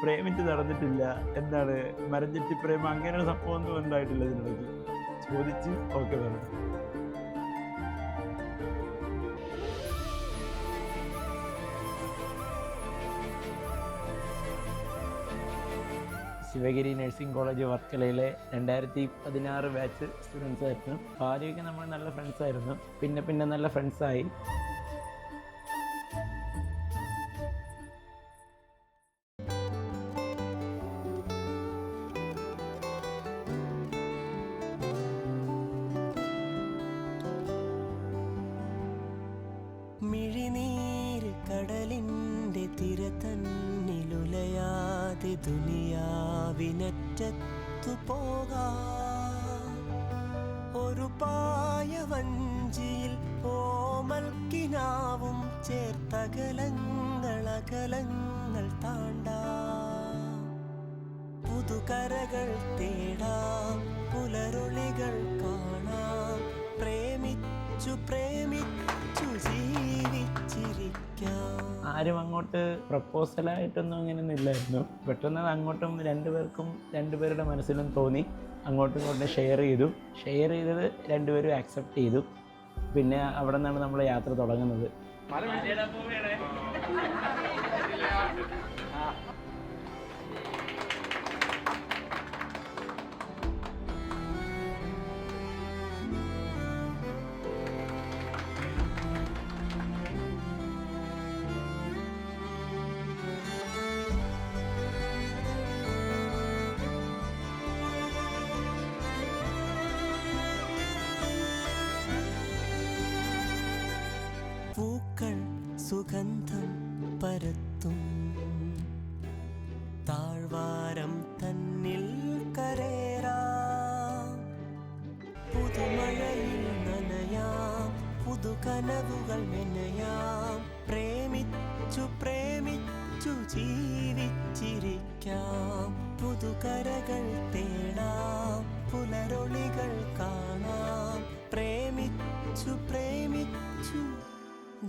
പ്രേമിച്ച് നടന്നിട്ടില്ല, എന്താണ് മരഞ്ചെട്ടി പ്രേമം അങ്ങനെ സംഭവമൊന്നും ഉണ്ടായിട്ടില്ല ഇതിനിടയ്ക്ക്. ചോദിച്ച് ഓക്കെ പറഞ്ഞു. ശിവഗിരി നഴ്സിംഗ് കോളേജ് വർക്കലയിലെ 2016 ബാച്ച് സ്റ്റുഡൻസ് ആയിരുന്നു. ആദ്യമൊക്കെ നമ്മൾ നല്ല ഫ്രണ്ട്സായിരുന്നു, പിന്നെ നല്ല ഫ്രണ്ട്സായി. മിഴിനീര് കടലിൻ്റെ തിര തന്നിലുലയാതെ ദുനിയാവിനറ്റത്തു പോകാം. ഒരു പായ വഞ്ചിയിൽ ഓമൽക്കിനാവും ചേർത്തകലങ്ങൾ താണ്ടാം. പുതുകരകൾ തേടാം, പുലരൊളികൾ കാണാം, പ്രേമിച്ചു ജീവിച്ചിരിക്കാം. ആരും അങ്ങോട്ട് പ്രപ്പോസലായിട്ടൊന്നും അങ്ങനെയൊന്നും ഇല്ലായിരുന്നു. പെട്ടെന്ന് അങ്ങോട്ടും രണ്ടുപേരുടെ മനസ്സിലും തോന്നി. അങ്ങോട്ടും ഇങ്ങോട്ടും ഷെയർ ചെയ്തത് രണ്ടുപേരും ആക്സെപ്റ്റ് ചെയ്തു. പിന്നെ അവിടെ നിന്നാണ് നമ്മൾ യാത്ര തുടങ്ങുന്നത്. പൂക്കൾ സുഗന്ധം പരത്തും താഴ്വാരം തന്നിൽ കരേറാം. പുതുമഴയിൽ നനയാം, പുതുകനവുകൾ മെനയാം, പ്രേമിച്ചു ജീവിച്ചിരിക്കാം. പുതുകരകൾ തേടാം, പുലരൊളികൾ കാണാം, പ്രേമിച്ചു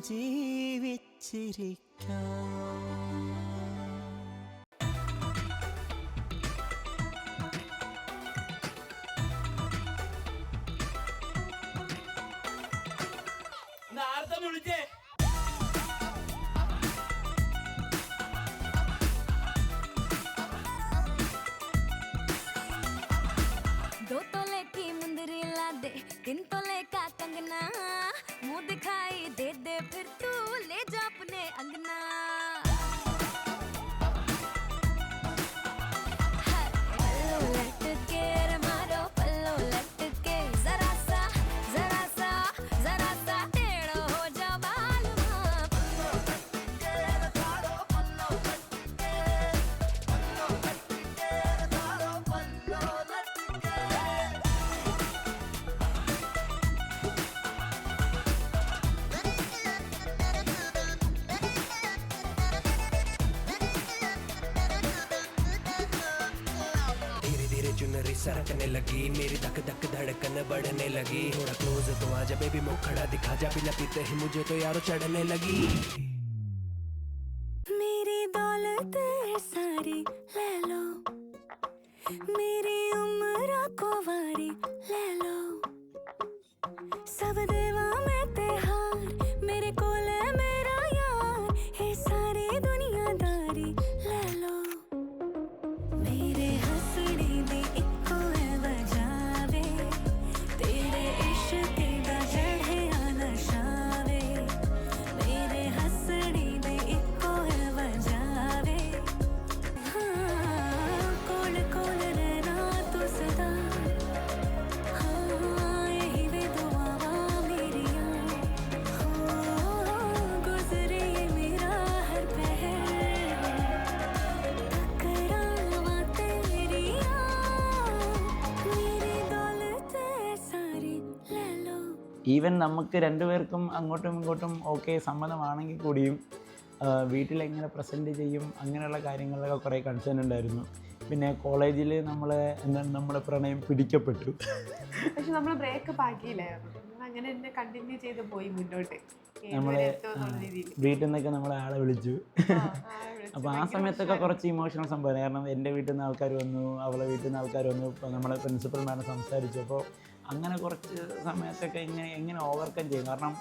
ജീവിച്ചിരിക്കാം. दो तोले की मुंदरी ला दे, 3 तोले का कंगना, मुंह दिखाई दे दे फिर तू ले जा अपने अंगना. पल्लो लटके रे मारो पल्लो लटके, जरा सा टेढ़ो हो जा बाल माँ. पल्लो लटके रे मारो पल्लो लटके, पल्लो लटके रे मारो पल्लो लटके. चुनरी सरकने लगी, मेरी धक धक धड़कन बढ़ने लगी. थोड़ा क्लोज तो आजा बेबी, मुँह खड़ा दिखा जा, बिना पीते ही मुझे तो यारो चढ़ने लगी. मेरी दौलत सारी ले लो, मेरी उम्र को वारी ले लो, सब देवा मैं तेहार, मेरे कोल है मेरा यार, ये सारी दुनियादारी ले लो. मेरे हंसने दी इक्को है वजावे, तेरे इश्क दा चढ़े आना शावे. मेरे हंसने दी इक्को है वजावे, हाँ कोल कोल रहना तू सदा, हाँ यही वे दुआवा मेरिया. गुजरे ये मेरा हर पहर, टकरावा तेरिया, मेरी दौलत सारी ले लो. ഈവൻ നമുക്ക് രണ്ടുപേർക്കും അങ്ങോട്ടും ഇങ്ങോട്ടും ഓക്കെ സമ്മതമാണെങ്കിൽ കൂടിയും വീട്ടിലെങ്ങനെ പ്രസൻറ്റ് ചെയ്യും അങ്ങനെയുള്ള കാര്യങ്ങളിലൊക്കെ കുറേ കൺസേൺ ഉണ്ടായിരുന്നു. പിന്നെ കോളേജിൽ നമ്മുടെ പ്രണയം പിടിക്കപ്പെട്ടു. പക്ഷെ നമ്മൾ ബ്രേക്കപ്പ് ആക്കിയില്ലായിരുന്നു. അങ്ങനെ തന്നെ കണ്ടിന്യൂ ചെയ്ത് പോയി മുന്നോട്ട് നമ്മള് ഏതുവരെ എത്തുമെന്നുള്ള രീതിയിൽ. വീട്ടിൽ നിന്നൊക്കെ നമ്മളെ ആളെ വിളിച്ചു. വിളിച്ച് അപ്പോൾ ആ ഭയങ്കര സമയത്തൊക്കെ പ്രശ്നമായിരുന്നു. കുറച്ച് ഇമോഷണൽ സംഭവം. കാരണം എൻ്റെ വീട്ടിൽ നിന്ന് ആൾക്കാർ വന്നു, അവളെ വീട്ടിൽ നിന്ന് ആൾക്കാർ വന്നു, ഇപ്പോൾ നമ്മളെ പ്രിൻസിപ്പൽ മാഡം സംസാരിച്ചു. അപ്പോൾ അങ്ങനെ കുറച്ച് സമയത്തൊക്കെ എങ്ങനെ ഓവർകം ചെയ്യും. കാരണം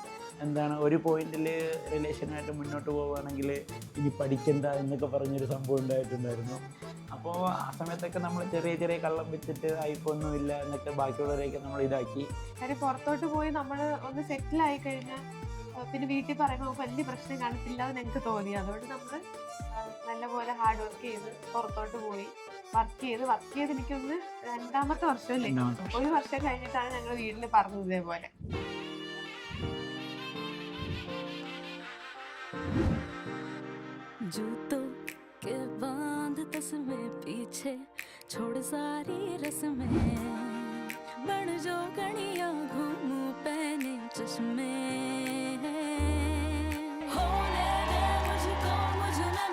എന്താണ്, ഒരു പോയിന്റിൽ റിലേഷനായിട്ട് മുന്നോട്ട് പോവുകയാണെങ്കിൽ ഇനി പഠിക്കണ്ട എന്നൊക്കെ പറഞ്ഞൊരു സംഭവം ഉണ്ടായിട്ടുണ്ടായിരുന്നു. അപ്പോൾ ആ സമയത്തൊക്കെ നമ്മൾ ചെറിയ ചെറിയ കള്ളം വെച്ചിട്ട് അയപ്പൊന്നുമില്ല എന്നൊക്കെ ബാക്കിയുള്ളവരെയൊക്കെ നമ്മൾ ഇതാക്കി. കാര്യം പുറത്തോട്ട് പോയി നമ്മൾ ഒന്ന് സെറ്റിൽ ആയി കഴിഞ്ഞാൽ പിന്നെ വീട്ടിൽ പറയുമ്പോൾ വലിയ പ്രശ്നം കാണത്തില്ല എന്ന് എനിക്ക് തോന്നി. അതുകൊണ്ട് നമ്മൾ നല്ലപോലെ ഹാർഡ് വർക്ക് ചെയ്ത് പുറത്തോട്ട് പോയി വർക്ക് ചെയ്ത് എനിക്കൊന്ന് 2ാമത്തെ വർഷമല്ലേ, 1 വർഷം കഴിഞ്ഞിട്ടാണ് ഞങ്ങൾ വീട്ടിൽ പറഞ്ഞത് ഇതേപോലെ. जूतों के बांध तस्में पीछे छोड़ सारी रस्में बन जो गणिया घूमू पहने चश्मे होने दे मुझको मुझ में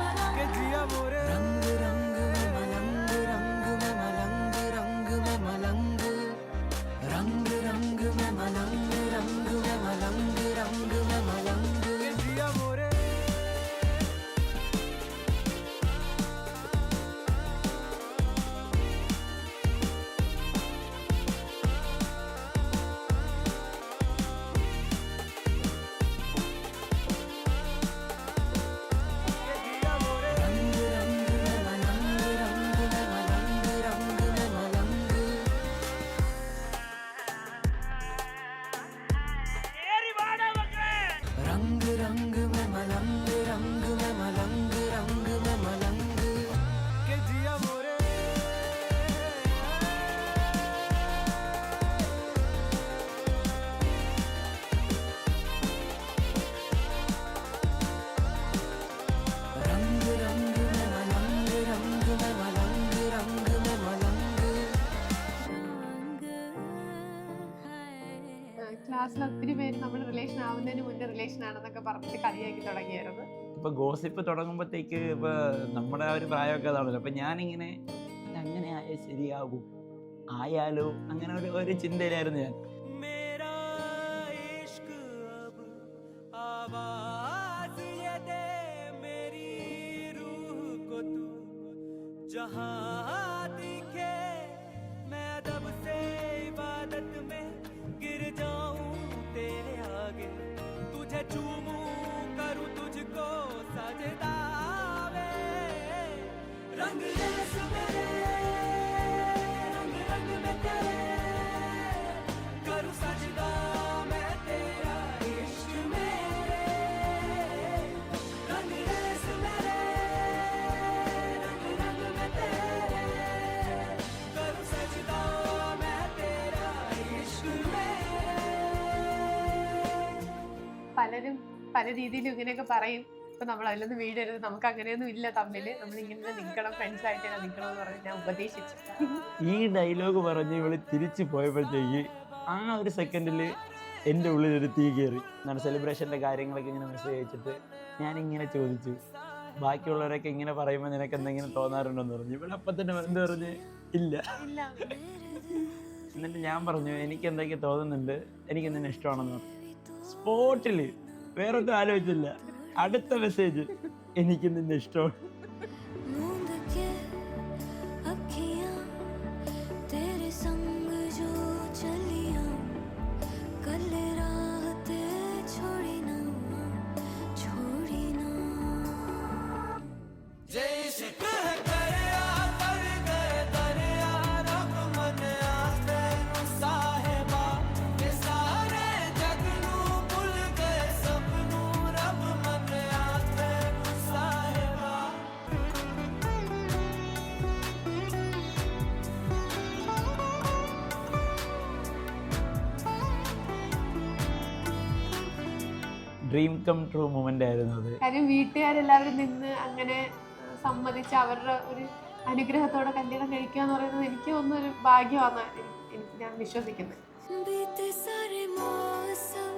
भला के जिया मोरे रंग रंग में मलंग रंग में मलंग रंग में मलंग रंग रंग में मलंग रंग में मलंग रंग में मलंग के जिया मोरे रंग रंग में मलंग रंग में मलंग रंग में मलंग के जिया मोरे रंग रंग में मलंग रंग में मलंग रंग में मलंग रंग है ക്ലാസ്സിൽ ഒത്തിരി പേര് നമ്മൾ റിലേഷൻ ആവുന്നതിന് മുന്നേ റിലേഷൻ ആണെന്നൊക്കെ പറഞ്ഞിട്ട് കളിയാക്കി തുടങ്ങിയായിരുന്നു. ഇപ്പോൾ ഗോസിപ്പ് തുടങ്ങുമ്പോഴത്തേക്ക് ഇപ്പോൾ നമ്മുടെ ആ ഒരു പ്രായമൊക്കെ അതാണല്ലോ. അപ്പോൾ ഞാനിങ്ങനെ അങ്ങനെ ആയാൽ ശരിയാകും, ആയാലോ, അങ്ങനെ ഒരു ചിന്തയിലായിരുന്നു ഞാൻ. मेरा इश्क अब आवाज ये दे मेरी रूह को तू जहां दिखे मैं अदब से इबादत में गिर जाऊं तेरे आगे तुझे चूमूं करूं तुझको सजदा वे रंग रेस मेरे रंग रंग में तेरे करूं सजदा मैं तेरा इश्क मेरे रंग रेस मेरे रंग रंग में तेरे करूं सजदा मैं तेरा इश्क मेरे പലരും പല രീതിയിലും ഇങ്ങനെയൊക്കെ പറയും. ഇപ്പൊ നമ്മൾ അതിലൊന്നും വീഴരുത്, നമുക്ക് അങ്ങനെയൊന്നും ഇല്ല തമ്മില്, നമ്മൾ ഇങ്ങനെ നിൽക്കണം, ഫ്രണ്ട്സ് ആയിട്ട് തന്നെ നിൽക്കണം എന്ന് പറഞ്ഞ് ഞാൻ ഉപദേശിച്ചു. ഈ ഡയലോഗ് പറഞ്ഞ് ഇവള് തിരിച്ചു പോയപ്പോഴത്തേക്ക് ആ ഒരു സെക്കൻഡിൽ എൻ്റെ ഉള്ളിലൊരു തീ കയറി. എന്താണ് സെലിബ്രേഷൻ്റെ കാര്യങ്ങളൊക്കെ ഇങ്ങനെ മെസ്സേജ് അയച്ചിട്ട് ഞാനിങ്ങനെ ചോദിച്ചു, ബാക്കിയുള്ളവരൊക്കെ ഇങ്ങനെ പറയുമ്പോൾ നിനക്ക് എന്തെങ്കിലും തോന്നാറുണ്ടോയെന്ന് പറഞ്ഞു. ഇവിടെ അപ്പം തന്നെ എന്ത് പറഞ്ഞ് ഇല്ല. ഇല്ല എന്നിട്ട് ഞാൻ പറഞ്ഞു എനിക്ക് എന്തൊക്കെ തോന്നുന്നുണ്ട്, എനിക്ക് നിന്നെ ഇഷ്ടമാണെന്ന് പറഞ്ഞു. സ്പോട്ടിൽ വേറൊന്നും ആലോചിച്ചില്ല, അടുത്ത മെസ്സേജ് എനിക്ക് നിന്നെ ഇഷ്ടമാണ്. मूंद के अखियां तेरे संग जो चलियां कल रात छोड़ी ना जय इश्क है करया कर गए दरिया रब मन आते साहिबा ये सारे जग नू भुल गए सपनू रब मन आते साहिबा ഡ്രീം കം ട്രൂ മൊമെൻ്റ് ആയിരുന്നു അത്. കാര്യം വീട്ടുകാരെല്ലാവരും നിന്ന് അങ്ങനെ സമ്മതിച്ച് അവരുടെ ഒരു അനുഗ്രഹത്തോടെ കല്യാണം കഴിക്കുക എന്ന് പറയുന്നത് എനിക്ക് ഒന്നൊരു ഭാഗ്യമാണെന്ന് ഞാൻ വിശ്വസിക്കുന്നത്. बीते सारे मौसम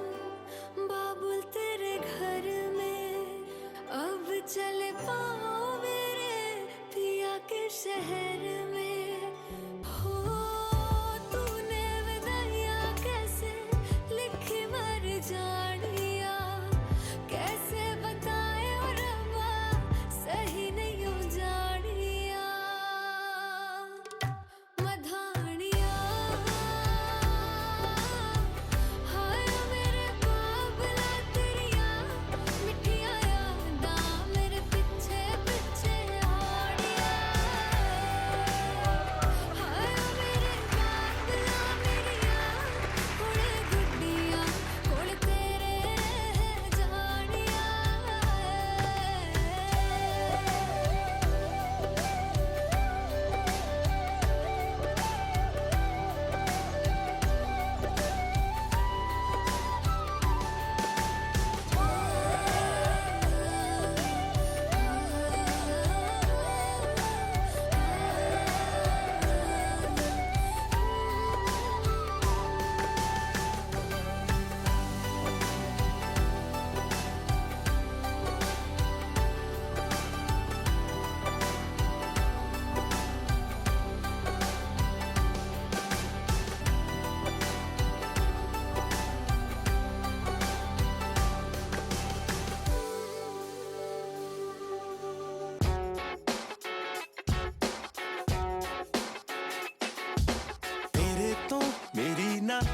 बाबुल तेरे घर में अब चले पाओ मेरे पिया के शहर में हो तूने विदाइयां कैसे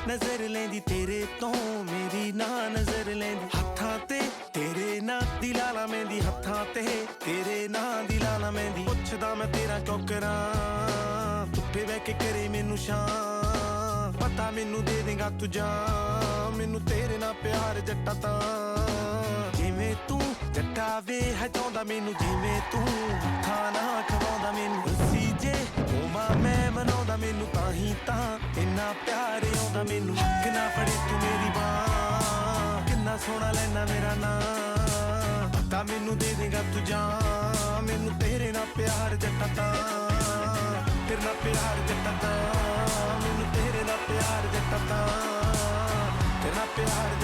ਨਜ਼ਰ ਲੈਂਦੀ ਤੇਰੇ ਤੋਂ ਮੇਰੀ ਨਾ ਨਜ਼ਰ ਲੈਂਦੀ ਹੱਥਾਂ ਤੇ ਤੇਰੇ ਨਾਂ ਦੀ ਲਾਲਾ ਮਹਿੰਦੀ ਹੱਥਾਂ ਤੇ ਤੇਰੇ ਨਾਂ ਦੀ ਲਾਲਾ ਮਹਿੰਦੀ ਪੁੱਛਦਾ ਮੈਂ ਤੇਰਾ ਕਿਉਂ ਕਰਾਂ ਧੁੱਪੇ ਬਹਿ ਕੇ ਕਰੇ ਮੈਨੂੰ ਛਾਂ ਪਤਾ ਮੈਨੂੰ ਦੇ ਦੇਗਾ ਤੂੰ ਜਾਨ ਮੈਨੂੰ ਤੇਰੇ ਨਾਲ ਪਿਆਰ ਜੱਟਾ ਤਾਂ ਜਿਵੇਂ ਤੂੰ ਜੱਟਾ ਵੇ ਹਟਾਉਂਦਾ ਮੈਨੂੰ ਜਿਵੇਂ ਤੂੰ ਖਾਣਾ ਖਵਾਉਂਦਾ ਮੈਨੂੰ ਉਸੀ ਜੇ ਹੋਵਾਂ ਮੈਂ ਮਨਾਉਂਦਾ ਮੈਨੂੰ ਤਾਂ ਹੀ ਤਾਂ ਇੰਨਾ ਪਿਆਰ ਆਉਂਦਾ ਮੈਨੂੰ ਕਿੰਨਾ ਫੜੇ ਤੂੰ ਮੇਰੀ ਬਾਂਹ ਕਿੰਨਾ ਸੋਹਣਾ ਲੈਣਾ ਮੇਰਾ ਨਾਂ ਪਤਾ ਮੈਨੂੰ ਦੇ ਦੇਗਾ ਤੂੰ ਜਾਨ ਮੈਨੂੰ ਤੇਰੇ ਨਾਲ ਪਿਆਰ ਜੱਟਾ ਤਾਂ ਤੇਰੇ ਨਾਲ ਪਿਆਰ ਜੱਟਾ ਤਾਂ ਮੈਨੂੰ ਤੇਰੇ ਨਾਲ ਪਿਆਰ ਜੱਟਾ ਤਾਂ ਤੇਰੇ ਨਾਲ ਪਿਆਰ